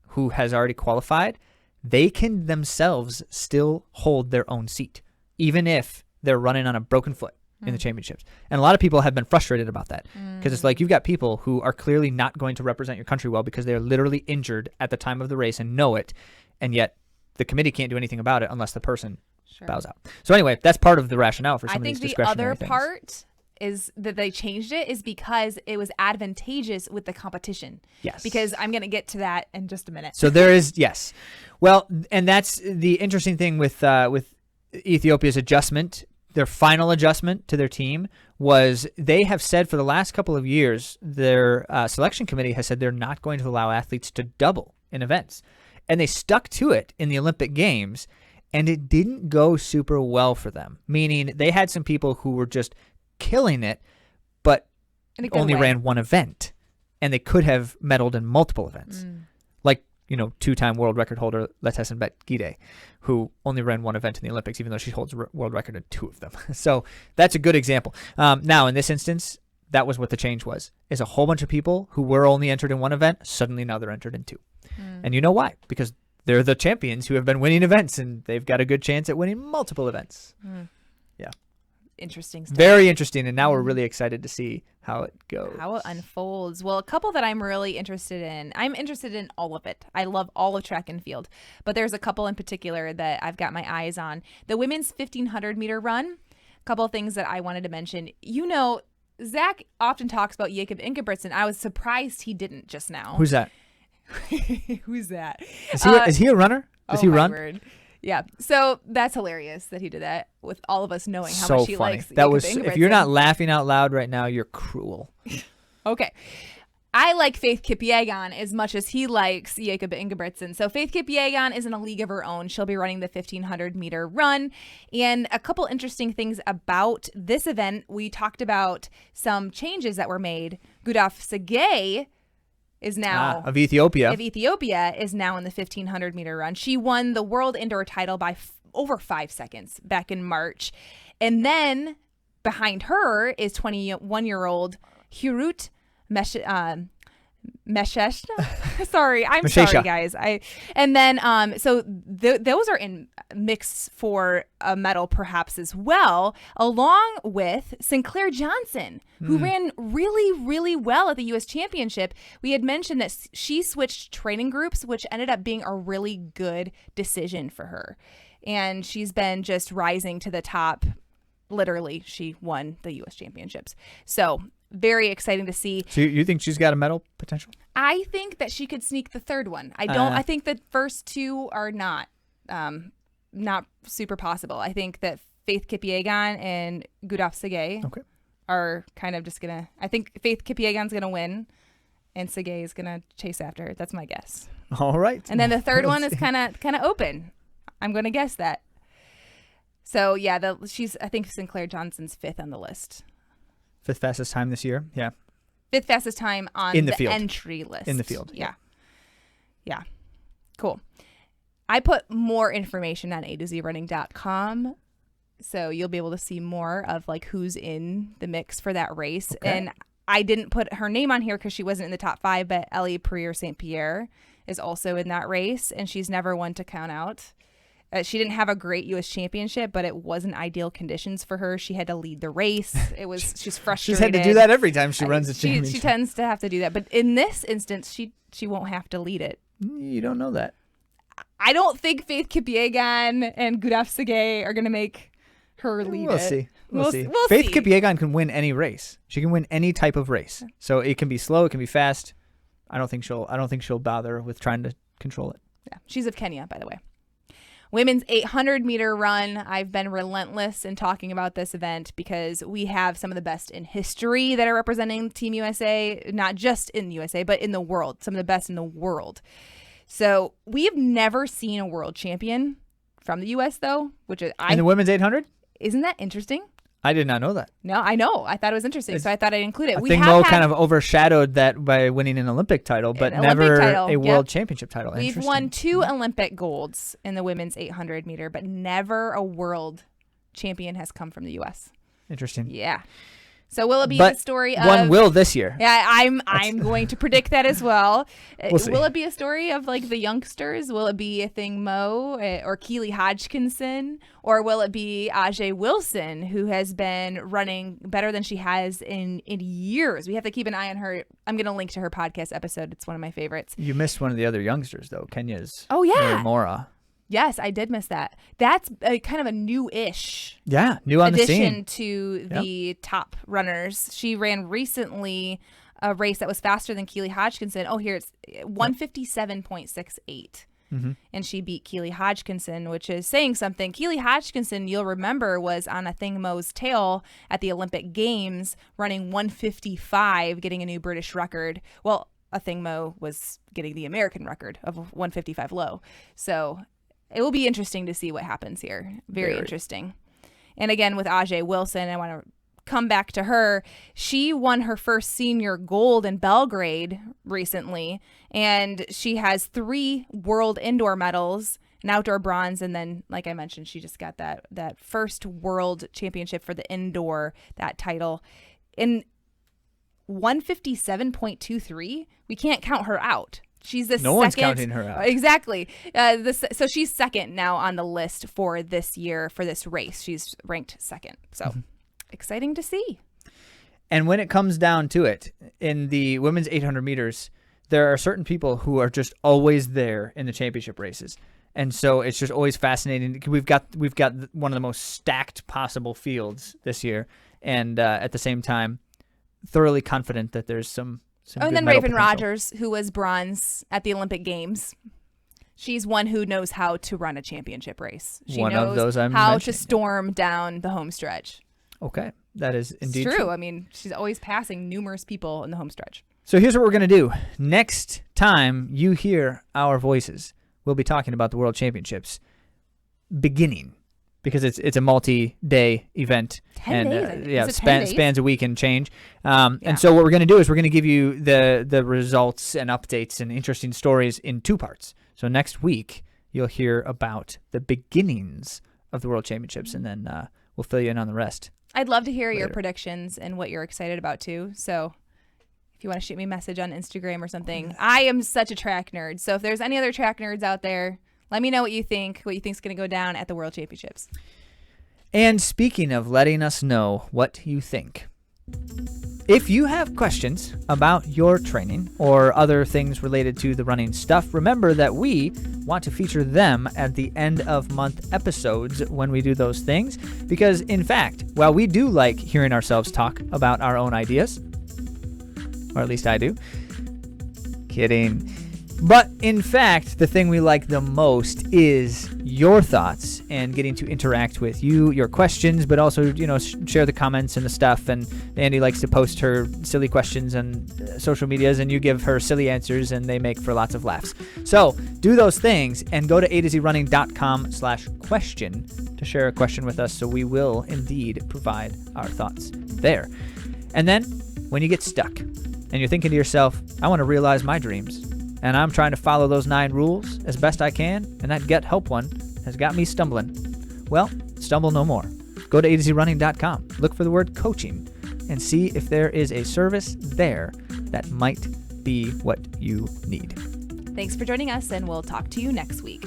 B: who has already qualified, they can themselves still hold their own seat, even if they're running on a broken foot in the championships. And a lot of people have been frustrated about that because it's like you've got people who are clearly not going to represent your country well because they're literally injured at the time of the race and know it, and yet the committee can't do anything about it unless the person bows out. So anyway, that's part of the rationale for some of these discretionary things.
A: I think the other part is that they changed it is because it was advantageous with the competition.
B: Yes.
A: Because I'm going to get to that in just a minute.
B: So there is, yes. Well, and that's the interesting thing with Ethiopia's adjustment. Their final adjustment to their team was they have said for the last couple of years, their selection committee has said they're not going to allow athletes to double in events. And they stuck to it in the Olympic Games, and it didn't go super well for them, meaning they had some people who were just killing it, but only ran one event, and they could have medaled in multiple events. Like, 2-time world record holder Letesenbet Gide, who only ran one event in the Olympics, even though she holds a world record in 2 of them. So that's a good example. Now, in this instance, that was what the change was, is a whole bunch of people who were only entered in one event, suddenly now they're entered in 2. And you know why? Because they're the champions who have been winning events, and they've got a good chance at winning multiple events. Yeah.
A: interesting stuff.
B: Very interesting. And now we're really excited to see how it goes.
A: How it unfolds. Well, a couple that I'm really interested in. I'm interested in all of it. I love all of track and field. But there's a couple in particular that I've got my eyes on. The women's 1,500 meter run. A couple of things that I wanted to mention. You know, Zach often talks about Jakob Ingebrigtsen. I was surprised he didn't just now.
B: Who's that?
A: Who's that?
B: Is he a runner? Does he run?
A: Word. Yeah. So that's hilarious that he did that with all of us knowing how
B: So
A: much he
B: funny.
A: likes
B: That
A: Jakob
B: was. If
A: Ingebrigtsen.
B: you're not laughing out loud right now, you're cruel.
A: Okay. I like Faith Kipyegon as much as he likes Jakob Ingebrigtsen. So Faith Kipyegon is in a league of her own. She'll be running the 1,500 meter run. And a couple interesting things about this event. We talked about some changes that were made. Gudaf Segei is now
B: of Ethiopia.
A: Is now in the 1,500 meter run. She won the world indoor title by over 5 seconds back in March. And then behind her is 21-year-old Hirut Mesheshna. Sorry, I'm
B: Meshesha.
A: sorry, guys. And then so those are in mix for a medal perhaps as well, along with Sinclair Johnson, who ran really, really well at the U.S. Championship. We had mentioned that she switched training groups, which ended up being a really good decision for her. And she's been just rising to the top. Literally, she won the U.S. Championships. So very exciting to see.
B: So you think she's got a medal potential?
A: I think that she could sneak the third one. I think the first two are not super possible. I think that Faith Kipyegon and Gudaf Segei are kind of just gonna. I think Faith Kipyegon's gonna win, and Segei is gonna chase after her. That's my guess.
B: All right.
A: And then the third one is kind of open. I'm gonna guess that. So yeah, I think Sinclair Johnson's fifth on the list.
B: Fifth fastest time this year. Yeah.
A: Fifth fastest time on
B: in the
A: field.
B: Entry list. In the field.
A: Yeah. Yeah. Cool. I put more information on AtoZrunning.com, so you'll be able to see more of like who's in the mix for that race.
B: Okay.
A: And I didn't put her name on here because she wasn't in the top 5, but Ellie Perrier St. Pierre is also in that race, and she's never one to count out. She didn't have a great U.S. championship, but it wasn't ideal conditions for her. She had to lead the race. She's frustrated.
B: She's had to do that every time she runs a championship.
A: She tends to have to do that. But in this instance, she won't have to lead it.
B: You don't know that.
A: I don't think Faith Kipyegon and Gudaf Segei are going to make her lead
B: We'll
A: it.
B: see. We'll see.
A: We'll
B: Faith
A: see.
B: Kipyegon can win any race. She can win any type of race. So it can be slow. It can be fast. I don't think she'll bother with trying to control it.
A: Yeah. She's of Kenya, by the way. Women's 800 meter run. I've been relentless in talking about this event because we have some of the best in history that are representing Team USA, not just in the USA, but in the world, some of the best in the world. So we've never seen a world champion from the US though, which is
B: in the women's 800?
A: Isn't that interesting?
B: I did not know that.
A: No, I know. I thought it was interesting, so I thought I'd include it.
B: I think Mo kind of overshadowed that by winning an Olympic title, but never a world championship title.
A: We've won 2 Olympic golds in the women's 800 meter, but never a world champion has come from the U.S.
B: Interesting.
A: Yeah. So will it be the story of...
B: One will this year.
A: Yeah, I'm going to predict that as well.
B: We'll see.
A: Will it be a story of like the youngsters? Will it be a thing Mo or Keely Hodgkinson? Or will it be Ajay Wilson, who has been running better than she has in years? We have to keep an eye on her. I'm going to link to her podcast episode. It's one of my favorites.
B: You missed one of the other youngsters, though. Kenya's Mora.
A: Yes, I did miss that. That's kind of a new-ish
B: new on the scene
A: addition to the top runners. She ran recently a race that was faster than Keely Hodgkinson. Oh, here it's 157.68. And she beat Keely Hodgkinson, which is saying something. Keely Hodgkinson, you'll remember, was on a thing Mo's tail at the Olympic Games, running 155, getting a new British record. Well, a thing Mo was getting the American record of 155 low. So it will be interesting to see what happens here. Very interesting. And again, with Ajay Wilson, I want to come back to her. She won her first senior gold in Belgrade recently, and she has 3 world indoor medals, an outdoor bronze, and then, like I mentioned, she just got that first world championship for the indoor, that title. In 157.23, we can't count her out. She's the second.
B: No one's counting her out.
A: Exactly. So she's second now on the list for this year, for this race. She's ranked second. So exciting to see.
B: And when it comes down to it, in the women's 800 meters, there are certain people who are just always there in the championship races. And so it's just always fascinating. We've got one of the most stacked possible fields this year. And at the same time, thoroughly confident that there's some
A: and then Raven Rogers, who was bronze at the Olympic Games. She's one who knows how to run a championship race. She knows how to storm down the home stretch.
B: Okay, that is indeed
A: true.
B: true.
A: I mean, she's always passing numerous people in the home stretch.
B: So here's what we're going to do. Next time you hear our voices, we'll be talking about the World Championships beginning, because it's a multi-day event.
A: 10 days?
B: Yeah,
A: 10 days?
B: spans a week and change. And so what we're going to do is we're going to give you the results and updates and interesting stories in 2 parts. So next week, you'll hear about the beginnings of the World Championships, and then we'll fill you in on the rest.
A: I'd love to hear
B: later.
A: your predictions and what you're excited about too. So if you want to shoot me a message on Instagram or something. I am such a track nerd. So if there's any other track nerds out there, let me know what you think's going to go down at the World Championships.
B: And speaking of letting us know what you think, if you have questions about your training or other things related to the running stuff, remember that we want to feature them at the end of month episodes when we do those things. Because, in fact, while we do like hearing ourselves talk about our own ideas, or at least I do, kidding. But in fact, the thing we like the most is your thoughts and getting to interact with you, your questions, but also, share the comments and the stuff. And Andy likes to post her silly questions on social medias, and you give her silly answers, and they make for lots of laughs. So do those things and go to AtoZrunning.com/question to share a question with us. So we will indeed provide our thoughts there. And then when you get stuck and you're thinking to yourself, I want to realize my dreams, and I'm trying to follow those 9 rules as best I can, and that Get Help one has got me stumbling. Well, stumble no more. Go to AtoZrunning.com, look for the word coaching, and see if there is a service there that might be what you need.
A: Thanks for joining us, and we'll talk to you next week.